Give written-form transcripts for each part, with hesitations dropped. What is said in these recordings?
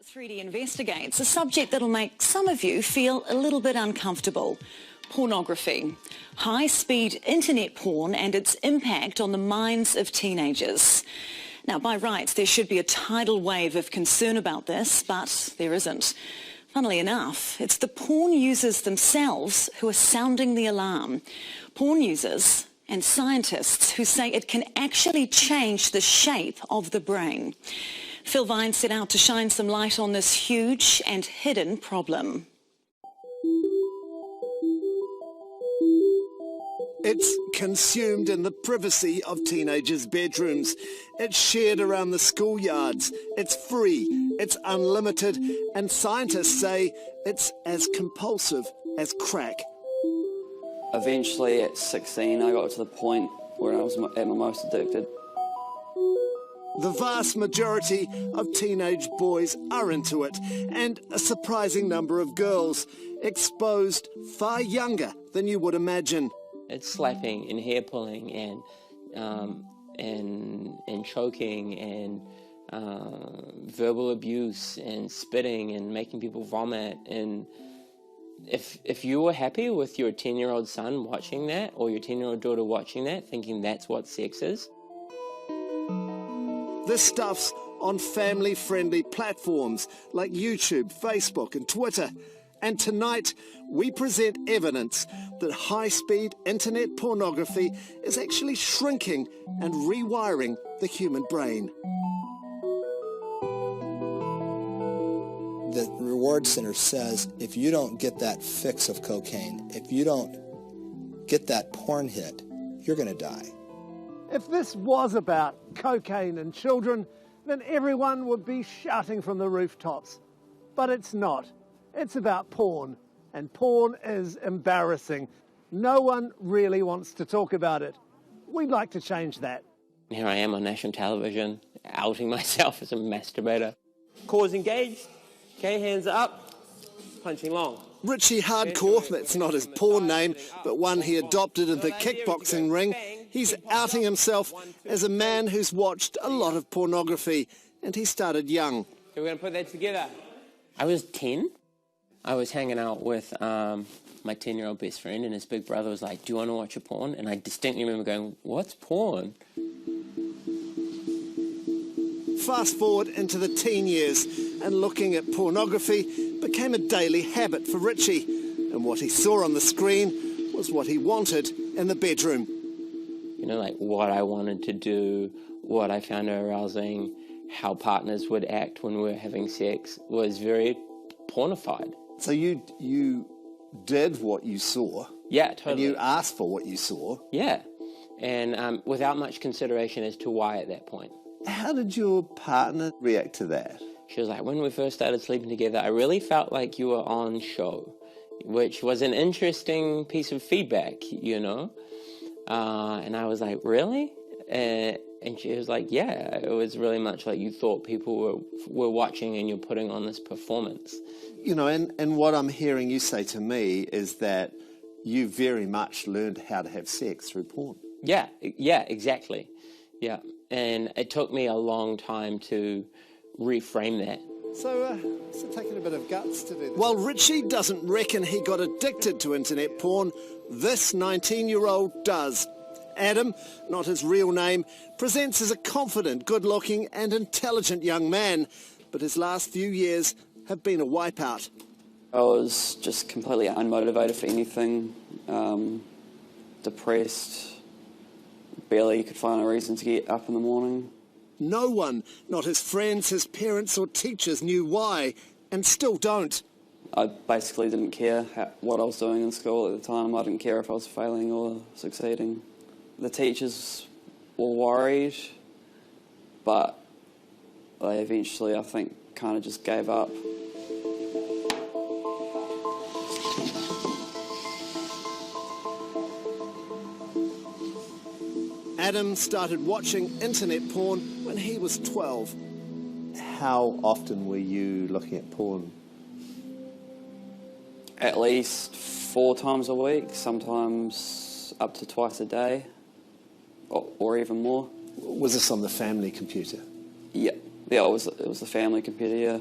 3D investigates a subject that'll make some of you feel a little bit uncomfortable. Pornography. High-speed internet porn and its impact on the minds of teenagers. Now, by rights, there should be a tidal wave of concern about this, but there isn't. Funnily enough, it's the porn users themselves who are sounding the alarm. Porn users and scientists who say it can actually change the shape of the brain. Phil Vine set out to shine some light on this huge and hidden problem. It's consumed in the privacy of teenagers' bedrooms. It's shared around the schoolyards. It's free. It's unlimited. And scientists say it's as compulsive as crack. Eventually, at 16, I got to the point where I was at my most addicted. The vast majority of teenage boys are into it, and a surprising number of girls, exposed far younger than you would imagine. It's slapping and hair pulling and choking and verbal abuse and spitting and making people vomit. And if you were happy with your 10-year-old son watching that, or your 10-year-old daughter watching that, thinking that's what sex is. This stuff's on family-friendly platforms like YouTube, Facebook and Twitter. And tonight, we present evidence that high-speed internet pornography is actually shrinking and rewiring the human brain. The reward center says if you don't get that fix of cocaine, if you don't get that porn hit, you're going to die. If this was about cocaine and children, then everyone would be shouting from the rooftops. But it's not. It's about porn, and porn is embarrassing. No one really wants to talk about it. We'd like to change that. Here I am on national television, outing myself as a masturbator. Cause engaged, okay, hands up, punching long. Richie Hardcore, that's not his porn name, but one he adopted in the kickboxing ring. He's outing himself as a man who's watched a lot of pornography, and he started young. Okay, we're going to put that together. I was 10. I was hanging out with my 10-year-old best friend, and his big brother was like, do you want to watch a porn? And I distinctly remember going, what's porn? Fast forward into the teen years, and looking at pornography became a daily habit for Richie. And what he saw on the screen was what he wanted in the bedroom. You know, like what I wanted to do, what I found arousing, how partners would act when we were having sex was very pornified. So you did what you saw? Yeah, totally. And you asked for what you saw? Yeah, and without much consideration as to why at that point. How did your partner react to that? She was like, when we first started sleeping together, I really felt like you were on show, which was an interesting piece of feedback, you know? And I was like, really? And she was like, yeah, it was really much like you thought people were watching and you're putting on this performance. You know, and what I'm hearing you say to me is that you very much learned how to have sex through porn. Yeah, exactly. Yeah, and it took me a long time to reframe that. So it's taking a bit of guts to do this. While Richie doesn't reckon he got addicted to internet porn, this 19-year-old does. Adam, not his real name, presents as a confident, good-looking and intelligent young man, but his last few years have been a wipeout. I was just completely unmotivated for anything, depressed, barely could find a reason to get up in the morning. No one, not his friends, his parents or teachers, knew why, and still don't. I basically didn't care what I was doing in school at the time. I didn't care if I was failing or succeeding. The teachers were worried, but they eventually, I think, kind of just gave up. Adam started watching internet porn when he was 12. How often were you looking at porn? At least 4 times a week, sometimes up to twice a day, or even more. Was this on the family computer? Yeah, it was the family computer, yeah.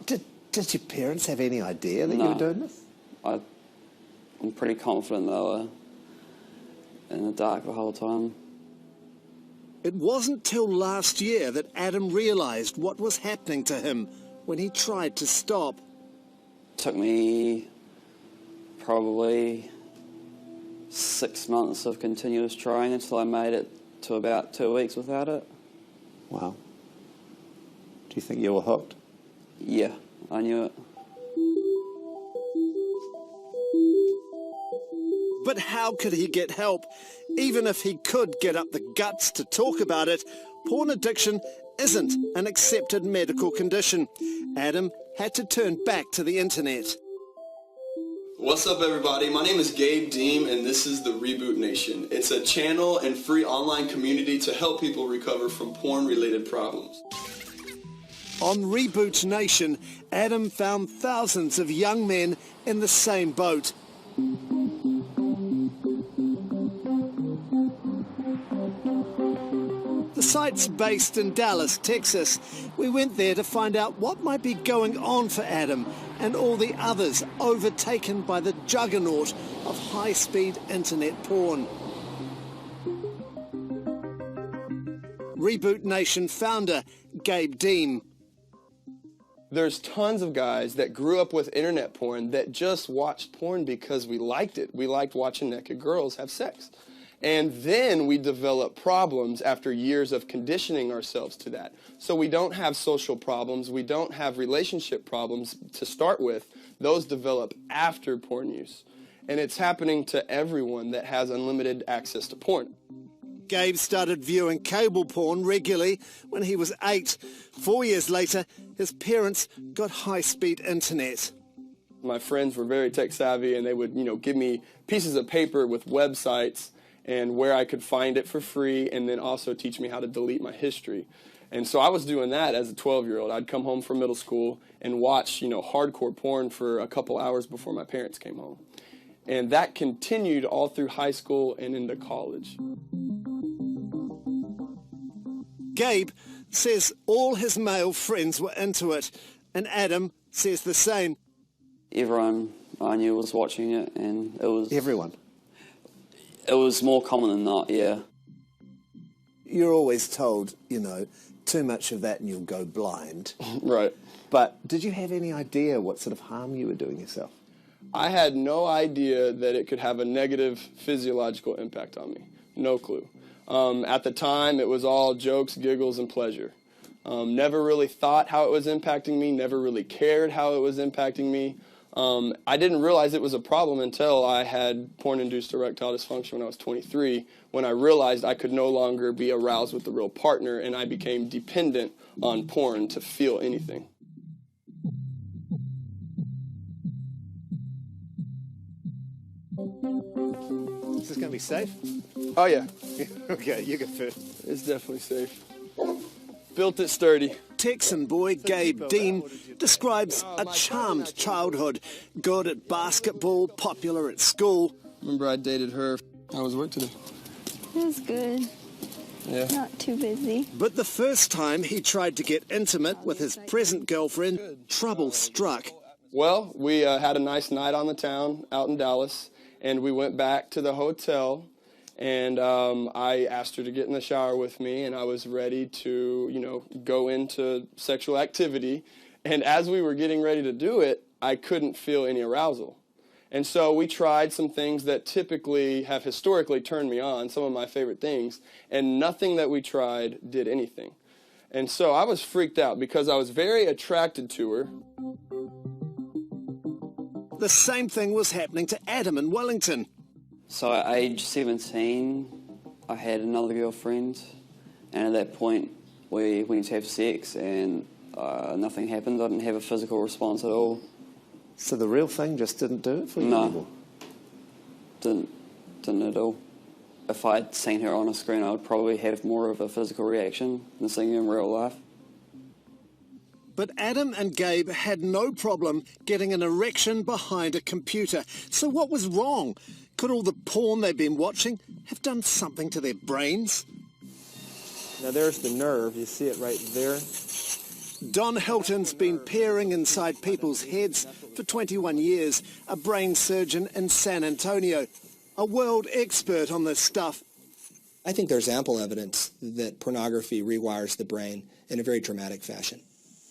Did your parents have any idea that you were doing this? I'm pretty confident they were in the dark the whole time. It wasn't till last year that Adam realised what was happening to him when he tried to stop. It took me probably 6 months of continuous trying until I made it to about 2 weeks without it. Wow. Do you think you were hooked? Yeah, I knew it. But how could he get help? Even if he could get up the guts to talk about it, porn addiction isn't an accepted medical condition. Adam had to turn back to the internet. What's up, everybody? My name is Gabe Deem, and this is the Reboot Nation. It's a channel and free online community to help people recover from porn-related problems. On Reboot Nation, Adam found thousands of young men in the same boat. The site's based in Dallas, Texas. We went there to find out what might be going on for Adam and all the others overtaken by the juggernaut of high-speed internet porn. Reboot Nation founder Gabe Deem. There's tons of guys that grew up with internet porn that just watched porn because we liked it. We liked watching naked girls have sex. And then we develop problems after years of conditioning ourselves to that. So we don't have social problems, we don't have relationship problems to start with. Those develop after porn use. And it's happening to everyone that has unlimited access to porn. Gabe started viewing cable porn regularly when he was 8. 4 years later, his parents got high-speed internet. My friends were very tech savvy, and they would, give me pieces of paper with websites and where I could find it for free, and then also teach me how to delete my history. And so I was doing that as a 12-year-old. I'd come home from middle school and watch, hardcore porn for a couple hours before my parents came home. And that continued all through high school and into college. Gabe says all his male friends were into it, and Adam says the same. Everyone I knew was watching it, and it was... Everyone? It was more common than not, yeah. You're always told, too much of that and you'll go blind. Right. But did you have any idea what sort of harm you were doing yourself? I had no idea that it could have a negative physiological impact on me. No clue. At the time, it was all jokes, giggles, and pleasure. Never really thought how it was impacting me, never really cared how it was impacting me. I didn't realize it was a problem until I had porn-induced erectile dysfunction when I was 23, when I realized I could no longer be aroused with the real partner, and I became dependent on porn to feel anything. Is this going to be safe? Oh, yeah. Okay, you go first. It's definitely safe. Built it sturdy. Texan boy Gabe Deem describes a charmed childhood, good at basketball, popular at school. Remember I dated her. How was work today? It was good. Yeah. Not too busy. But the first time he tried to get intimate with his present girlfriend, trouble struck. Well, we had a nice night on the town out in Dallas, and we went back to the hotel, and I asked her to get in the shower with me, and I was ready to, go into sexual activity. And as we were getting ready to do it, I couldn't feel any arousal. And so we tried some things that typically have historically turned me on, some of my favorite things, and nothing that we tried did anything. And so I was freaked out because I was very attracted to her. The same thing was happening to Adam in Wellington. So at age 17, I had another girlfriend, and at that point, we went to have sex, and nothing happened. I didn't have a physical response at all. So the real thing just didn't do it for you anymore? Didn't at all. If I'd seen her on a screen, I would probably have more of a physical reaction than seeing her in real life. But Adam and Gabe had no problem getting an erection behind a computer. So what was wrong? Could all the porn they'd been watching have done something to their brains? Now there's the nerve. You see it right there? Don Hilton's been peering inside people's heads for 21 years, a brain surgeon in San Antonio, a world expert on this stuff. I think there's ample evidence that pornography rewires the brain in a very dramatic fashion.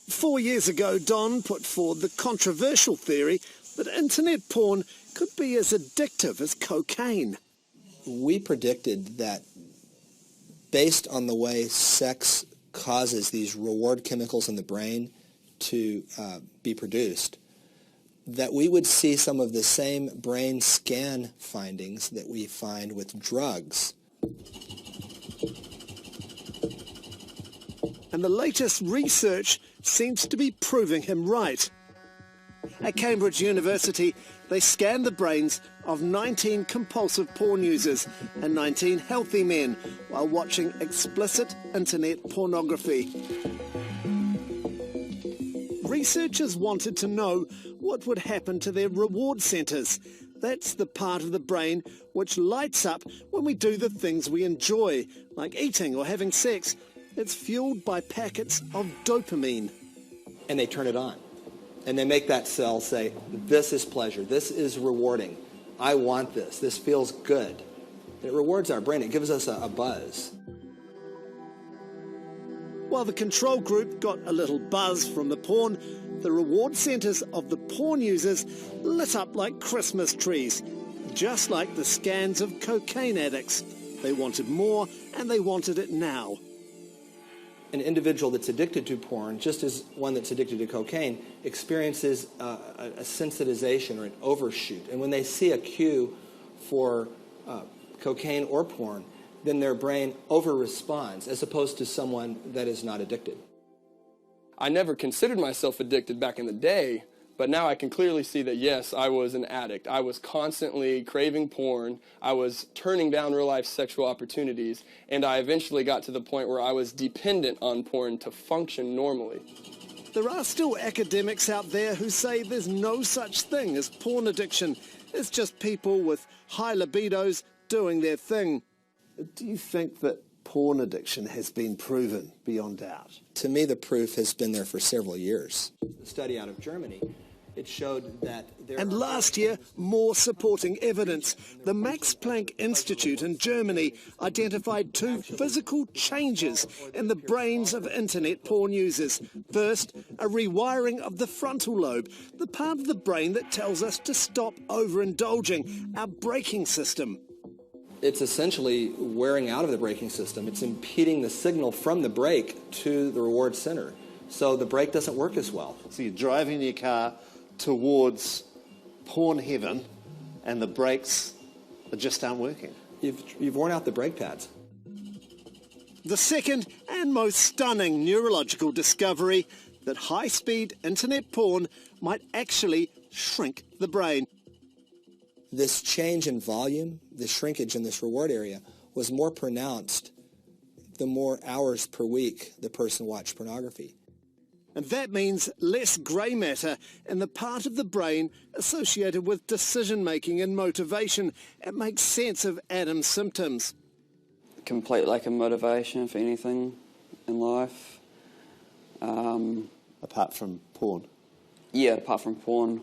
4 years ago, Don put forward the controversial theory that internet porn could be as addictive as cocaine. We predicted that based on the way sex causes these reward chemicals in the brain to be produced, that we would see some of the same brain scan findings that we find with drugs. And the latest research seems to be proving him right. At Cambridge University, they scanned the brains of 19 compulsive porn users and 19 healthy men while watching explicit internet pornography. Researchers wanted to know what would happen to their reward centres. That's the part of the brain which lights up when we do the things we enjoy, like eating or having sex. It's fueled by packets of dopamine. And they turn it on. And they make that cell say, this is pleasure, this is rewarding, I want this, this feels good. It rewards our brain, it gives us a buzz. While the control group got a little buzz from the porn, the reward centres of the porn users lit up like Christmas trees, just like the scans of cocaine addicts. They wanted more, and they wanted it now. An individual that's addicted to porn, just as one that's addicted to cocaine, experiences a sensitization or an overshoot. And when they see a cue for cocaine or porn, then their brain over-responds, as opposed to someone that is not addicted. I never considered myself addicted back in the day, but now I can clearly see that, yes, I was an addict. I was constantly craving porn. I was turning down real-life sexual opportunities, and I eventually got to the point where I was dependent on porn to function normally. There are still academics out there who say there's no such thing as porn addiction. It's just people with high libidos doing their thing. Do you think that porn addiction has been proven beyond doubt? To me, the proof has been there for several years. A study out of Germany, it showed that there And last year, more supporting evidence. The Max Planck Institute in Germany identified 2 physical changes in the brains of internet porn users. First, a rewiring of the frontal lobe, the part of the brain that tells us to stop overindulging, our braking system. It's essentially wearing out of the braking system. It's impeding the signal from the brake to the reward center. So the brake doesn't work as well. So you're driving your car towards porn heaven and the brakes just aren't working. You've worn out the brake pads. The second and most stunning neurological discovery, that high-speed internet porn might actually shrink the brain. This change in volume, the shrinkage in this reward area, was more pronounced the more hours per week the person watched pornography. And that means less grey matter in the part of the brain associated with decision-making and motivation. It makes sense of Adam's symptoms. Complete lack of motivation for anything in life. Apart from porn? Yeah, apart from porn.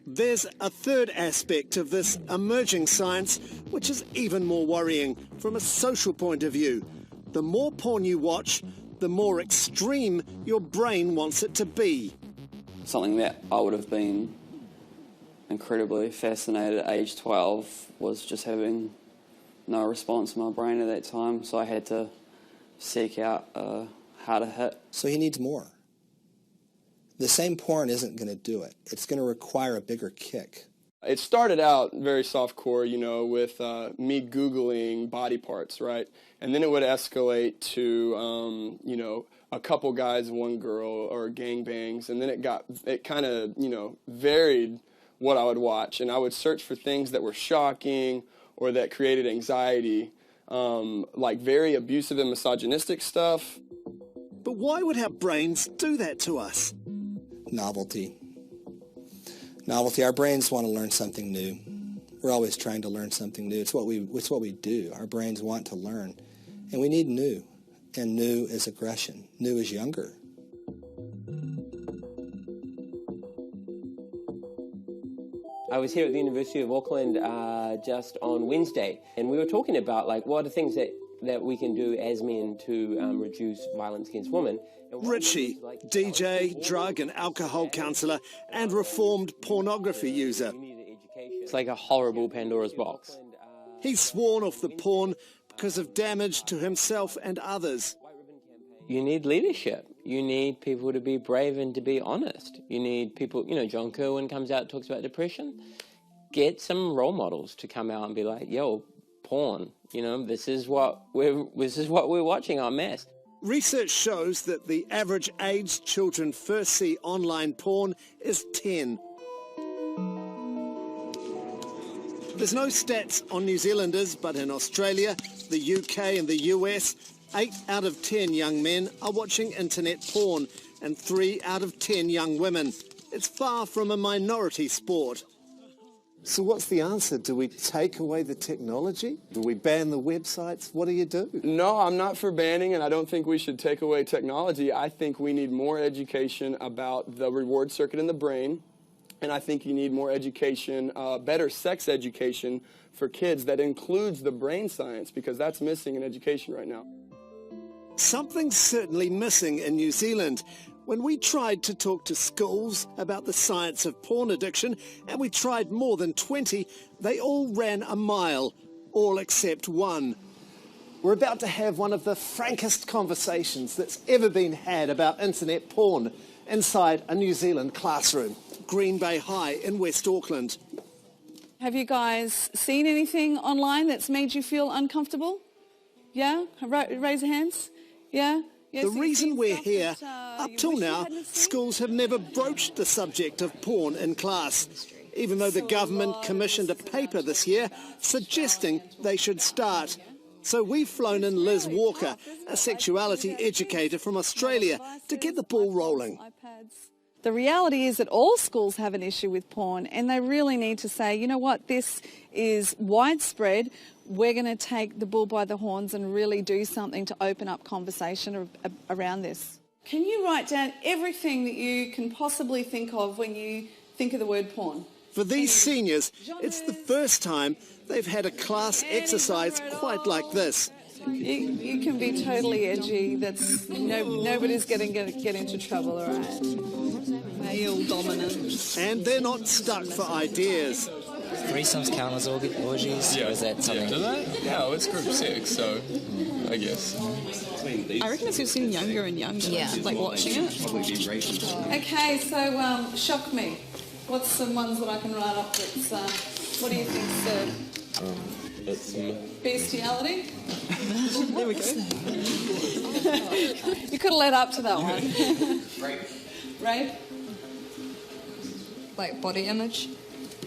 There's a third aspect of this emerging science which is even more worrying from a social point of view. The more porn you watch, the more extreme your brain wants it to be. Something that I would have been incredibly fascinated at age 12 was just having no response in my brain at that time, so I had to seek out a harder hit. So he needs more. The same porn isn't going to do it. It's going to require a bigger kick. It started out very softcore, with me Googling body parts, right? And then it would escalate to, a couple guys, one girl, or gangbangs. And then it kind of, varied what I would watch. And I would search for things that were shocking or that created anxiety, like very abusive and misogynistic stuff. But why would our brains do that to us? Novelty. Our brains want to learn something new. We're always trying to learn something new. It's what we do. Our brains want to learn. And we need new. And new is aggression. New is younger. I was here at the University of Auckland just on Wednesday, and we were talking about like what are things that we can do as men to reduce violence against women. Richie, DJ, drug and alcohol counsellor and reformed pornography user. It's like a horrible Pandora's box. He's sworn off the porn because of damage to himself and others. You need leadership. You need people to be brave and to be honest. You need people, you know, John Kerwin comes out and talks about depression. Get some role models to come out and be like, yo, porn, you know, this is what we're watching en masse. Research shows that the average age children first see online porn is 10. There's no stats on New Zealanders, but in Australia, the UK and the US, 8 out of 10 young men are watching internet porn and 3 out of 10 young women. It's far from a minority sport. So what's the answer? Do we take away the technology? Do we ban the websites? What do you do? No, I'm not for banning, and I don't think we should take away technology. I think we need more education about the reward circuit in the brain, and I think you need more education, better sex education for kids that includes the brain science, because that's missing in education right now. Something's certainly missing in New Zealand. When we tried to talk to schools about the science of porn addiction, and we tried more than 20, they all ran a mile, all except one. We're about to have one of the frankest conversations that's ever been had about internet porn inside a New Zealand classroom, Green Bay High in West Auckland. Have you guys seen anything online that's made you feel uncomfortable? Yeah? Raise your hands. Yeah? The reason we're here, up till now, schools have never broached the subject of porn in class, even though the government commissioned a paper this year suggesting they should start. So we've flown in Liz Walker, a sexuality educator from Australia, to get the ball rolling. The reality is that all schools have an issue with porn, and they really need to say, you know what, this is widespread. We're going to take the bull by the horns and really do something to open up conversation around this. Can you write down everything that you can possibly think of when you think of the word porn? For these seniors, it's the first time they've had a class exercise quite like this. You can be totally edgy. That's nobody's going to get into trouble, all right? Male dominant. And they're not stuck for ideas. Threesomes count as orgies? Yeah. Or is that something? Do they? No, it's group sex, so I guess. I reckon it's just getting younger and younger, like watching it. Okay, so shock me. What's some ones that I can write up that's, what do you think's bestiality? There we go. You could have led up to that one. Rape? Like body image?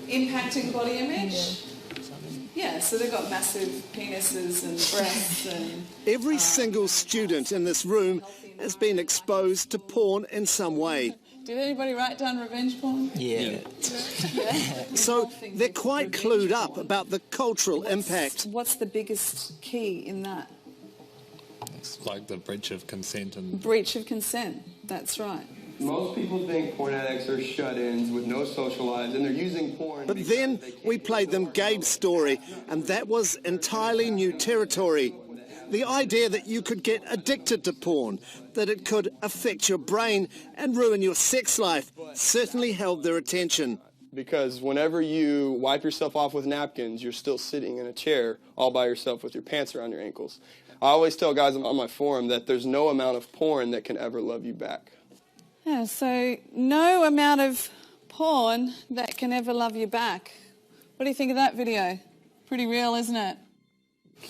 Impacting body image? Yeah, so they've got massive penises and breasts and... Every single student in this room has been exposed to porn in some way. Did anybody write down revenge porn? Yeah. So they're quite clued up about the cultural impact. What's the biggest key in that? It's like the breach of consent and... Breach of consent, that's right. Most people think porn addicts are shut-ins with no social lives, and they're using porn... But then we played them Gabe's story, and that was entirely new territory. The idea that you could get addicted to porn, that it could affect your brain and ruin your sex life, certainly held their attention. Because whenever you wipe yourself off with napkins, you're still sitting in a chair all by yourself with your pants around your ankles. I always tell guys on my forum that there's no amount of porn that can ever love you back. Yeah, so no amount of porn that can ever love you back. What do you think of that video? Pretty real, isn't it?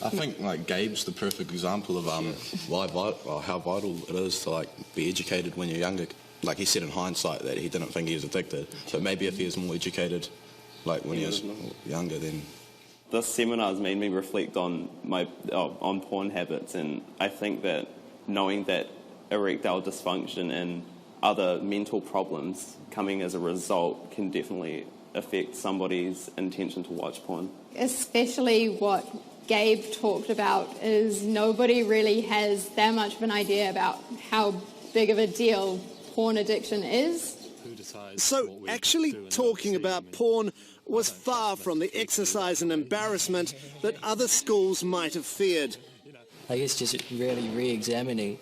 I think like Gabe's the perfect example of how vital it is to like be educated when you're younger. Like he said in hindsight that he didn't think he was addicted, but maybe if he was more educated, like when he was younger, then. This seminar has made me reflect on on porn habits, and I think that knowing that erectile dysfunction and other mental problems coming as a result can definitely affect somebody's intention to watch porn. Especially what Gabe talked about is nobody really has that much of an idea about how big of a deal porn addiction is. So actually talking about porn was far from the exercise in embarrassment that other schools might have feared. I guess just really re-examining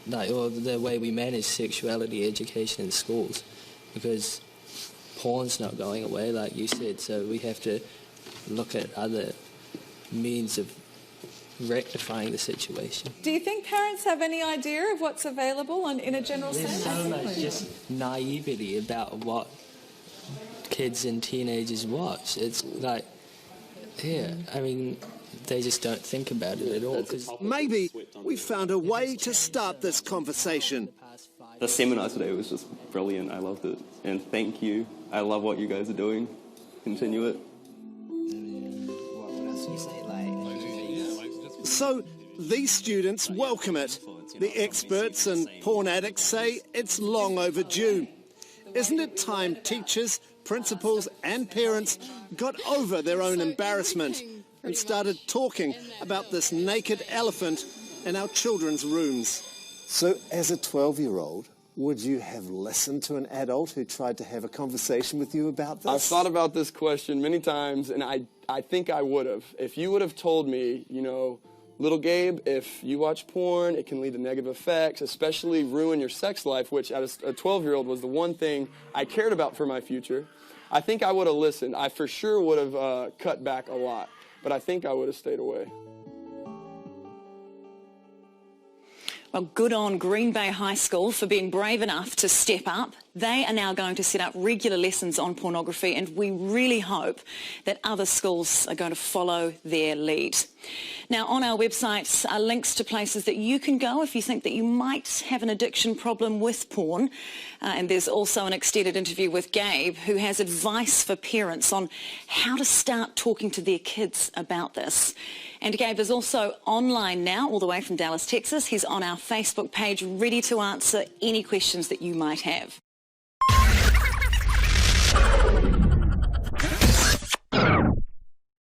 the way we manage sexuality education in schools, because porn's not going away, like you said, so we have to look at other means of rectifying the situation. Do you think parents have any idea of what's available in a general sense? There's so much just naivety about what kids and teenagers watch. It's like, yeah, I mean, they just don't think about it at all. Maybe we found a way to start this conversation. The seminar today was just brilliant. I loved it. And thank you. I love what you guys are doing. Continue it. So these students welcome it. The experts and porn addicts say it's long overdue. Isn't it time teachers, principals and parents got over their own embarrassment and started talking about this naked elephant in our children's rooms? So as a 12-year-old, would you have listened to an adult who tried to have a conversation with you about this? I've thought about this question many times, and I think I would have. If you would have told me, you know, little Gabe, if you watch porn, it can lead to negative effects, especially ruin your sex life, which as a 12-year-old was the one thing I cared about for my future, I think I would have listened. I for sure would have cut back a lot, but I think I would have stayed away. Well, good on Green Bay High School for being brave enough to step up. They are now going to set up regular lessons on pornography, and we really hope that other schools are going to follow their lead. Now, on our website are links to places that you can go if you think that you might have an addiction problem with porn. And there's also an extended interview with Gabe, who has advice for parents on how to start talking to their kids about this. And Gabe is also online now, all the way from Dallas, Texas. He's on our Facebook page, ready to answer any questions that you might have.